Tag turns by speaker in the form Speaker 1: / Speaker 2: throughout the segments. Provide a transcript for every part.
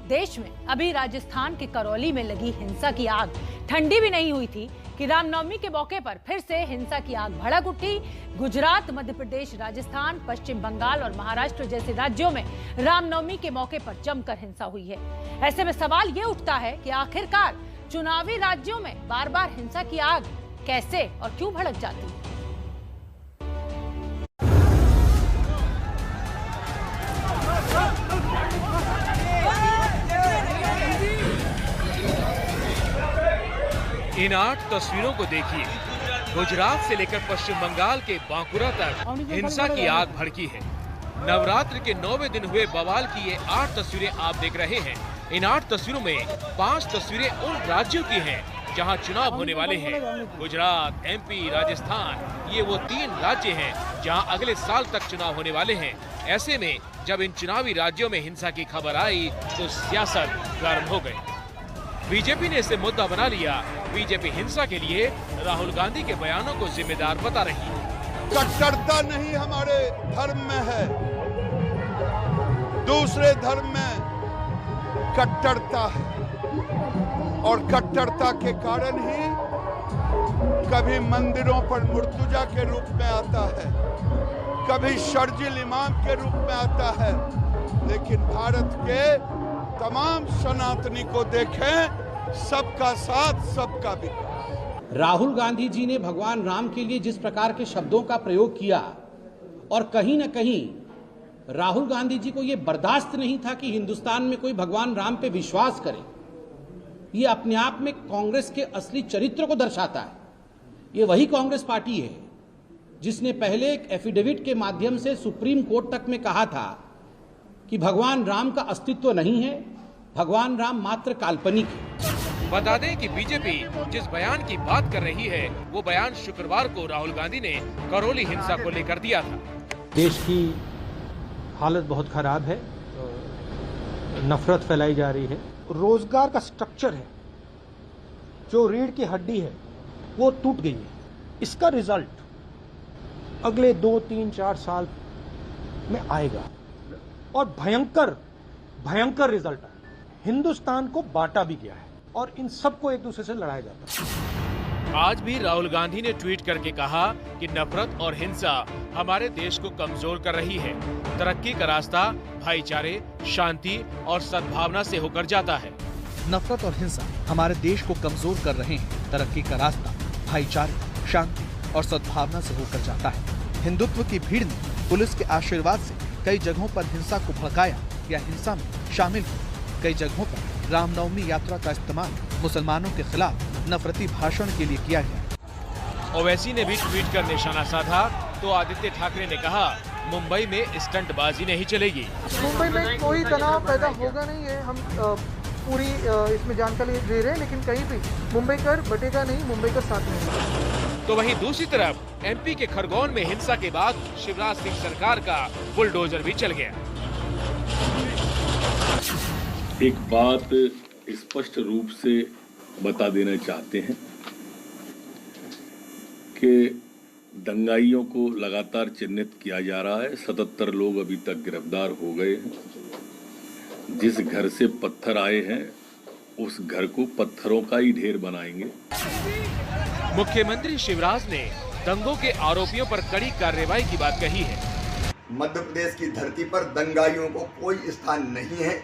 Speaker 1: देश में अभी राजस्थान के करौली में लगी हिंसा की आग ठंडी भी नहीं हुई थी कि रामनवमी के मौके पर फिर से हिंसा की आग भड़क उठी। गुजरात, मध्य प्रदेश, राजस्थान, पश्चिम बंगाल और महाराष्ट्र जैसे राज्यों में रामनवमी के मौके पर जमकर हिंसा हुई है। ऐसे में सवाल ये उठता है कि आखिरकार चुनावी राज्यों में बार बार हिंसा की आग कैसे और क्यों भड़क जाती है।
Speaker 2: इन 8 तस्वीरों को देखिए। गुजरात से लेकर पश्चिम बंगाल के बांकुरा तक हिंसा की आग भड़की है। नवरात्र के 9वें दिन हुए बवाल की ये 8 तस्वीरें आप देख रहे हैं। इन 8 तस्वीरों में 5 तस्वीरें उन राज्यों की हैं जहां चुनाव होने वाले हैं। गुजरात, एमपी, राजस्थान, ये वो 3 राज्य हैं जहां अगले साल तक चुनाव होने वाले हैं। ऐसे में जब इन चुनावी राज्यों में हिंसा की खबर आई तो सियासत गर्म हो गई। बीजेपी ने इसे मुद्दा बना लिया। बीजेपी हिंसा के लिए राहुल गांधी के बयानों को जिम्मेदार बता रही है।
Speaker 3: कट्टरता नहीं हमारे धर्म में है, दूसरे धर्म में कट्टरता है और कट्टरता के कारण ही कभी मंदिरों पर मुर्तुजा के रूप में आता है, कभी शर्जिल इमाम के रूप में आता है। लेकिन भारत के तमाम सनातनी को देखें, सबका साथ, सबका विकास।
Speaker 4: राहुल गांधी जी ने भगवान राम के लिए जिस प्रकार के शब्दों का प्रयोग किया और कहीं न कहीं राहुल गांधी जी को यह बर्दाश्त नहीं था कि हिंदुस्तान में कोई भगवान राम पे विश्वास करे, ये अपने आप में कांग्रेस के असली चरित्र को दर्शाता है। ये वही कांग्रेस पार्टी है जिसने पहले एक एफिडेविट के माध्यम से सुप्रीम कोर्ट तक में कहा था कि भगवान राम का अस्तित्व नहीं है, भगवान राम मात्र काल्पनिक है।
Speaker 2: बता दें कि बीजेपी जिस बयान की बात कर रही है वो बयान शुक्रवार को राहुल गांधी ने करौली हिंसा को लेकर दिया था।
Speaker 5: देश की हालत बहुत खराब है, नफरत फैलाई जा रही है, रोजगार का स्ट्रक्चर है, जो रीढ़ की हड्डी है वो टूट गई है। इसका रिजल्ट अगले 2, 3, 4 साल में आएगा और भयंकर रिजल्ट है। हिंदुस्तान को बांटा भी गया है और इन सबको एक दूसरे से लड़ाया जाता है।
Speaker 2: आज भी राहुल गांधी ने ट्वीट करके कहा कि नफरत और हिंसा हमारे देश को कमजोर कर रही है। तरक्की का रास्ता भाईचारे, शांति और सद्भावना से होकर जाता है।
Speaker 6: नफरत और हिंसा हमारे देश को कमजोर कर रहे हैं। तरक्की का रास्ता भाईचारे, शांति और सद्भावना से होकर जाता है। हिंदुत्व की भीड़ ने पुलिस के आशीर्वाद से कई जगहों पर हिंसा को भड़काया या हिंसा में शामिल हुए। कई जगहों पर रामनवमी यात्रा का इस्तेमाल मुसलमानों के खिलाफ नफरती भाषण के लिए किया गया।
Speaker 2: ओवैसी ने भी ट्वीट कर निशाना साधा तो आदित्य ठाकरे ने कहा, मुंबई में स्टंटबाजी नहीं चलेगी।
Speaker 7: मुंबई में कोई तनाव पैदा होगा नहीं है, हम पूरी इसमें जानकारी दे रहे हैं, लेकिन कहीं भी मुंबई कर बटेगा नहीं, मुंबई का साथ नहीं।
Speaker 2: तो वहीं दूसरी तरफ एमपी के खरगोन में हिंसा के बाद शिवराज सिंह सरकार का बुलडोजर भी चल गया।
Speaker 8: एक बात स्पष्ट रूप से बता देना चाहते हैं कि दंगाइयों को लगातार चिन्हित किया जा रहा है। 77 लोग अभी तक गिरफ्तार हो गए हैं। जिस घर से पत्थर आए हैं उस घर को पत्थरों का ही ढेर बनाएंगे।
Speaker 2: मुख्यमंत्री शिवराज ने दंगों के आरोपियों पर कड़ी कार्रवाई की बात कही है।
Speaker 9: मध्य प्रदेश की धरती पर दंगाइयों को कोई स्थान नहीं है,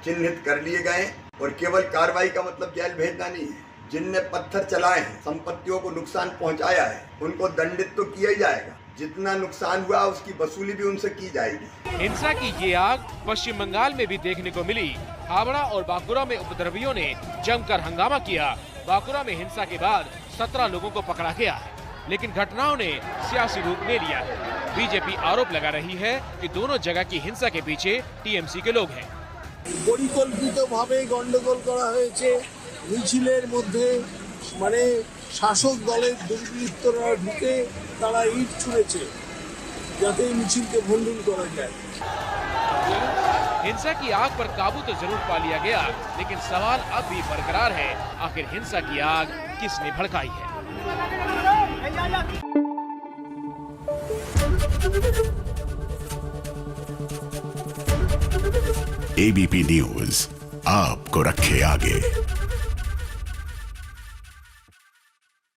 Speaker 9: चिन्हित कर लिए गए और केवल कार्रवाई का मतलब जेल भेजना नहीं है। जिनने पत्थर चलाए हैं, संपत्तियों को नुकसान पहुंचाया है, उनको दंडित तो किया ही जाएगा। जितना नुकसान हुआ उसकी वसूली भी उनसे की जाएगी।
Speaker 2: हिंसा की ये आग पश्चिम बंगाल में भी देखने को मिली। हावड़ा और बांकुरा में उपद्रवियों ने जमकर हंगामा किया। बांकुरा में हिंसा के बाद 17 लोगों को पकड़ा गया है, लेकिन घटनाओं ने सियासी रूप ले लिया है। बीजेपी आरोप लगा रही है कि दोनों जगह की हिंसा के पीछे टीएमसी के लोग हैं।
Speaker 10: পরিকল্পিতভাবে গন্ডগোল করা হয়েছে। মিছিলের মধ্যে মানে শাসক দলের দুর্বৃত্তরা ঢুকে তারা ইট ছুঁড়েছে যাতে মিছিলকে ভণ্ডুল করা যায়।
Speaker 2: हिंसा की आग पर काबू तो जरूर पा लिया गया, लेकिन सवाल अब भी बरकरार है, आखिर हिंसा की आग किसने भड़काई है।
Speaker 11: ABP News, आपको रखे आगे।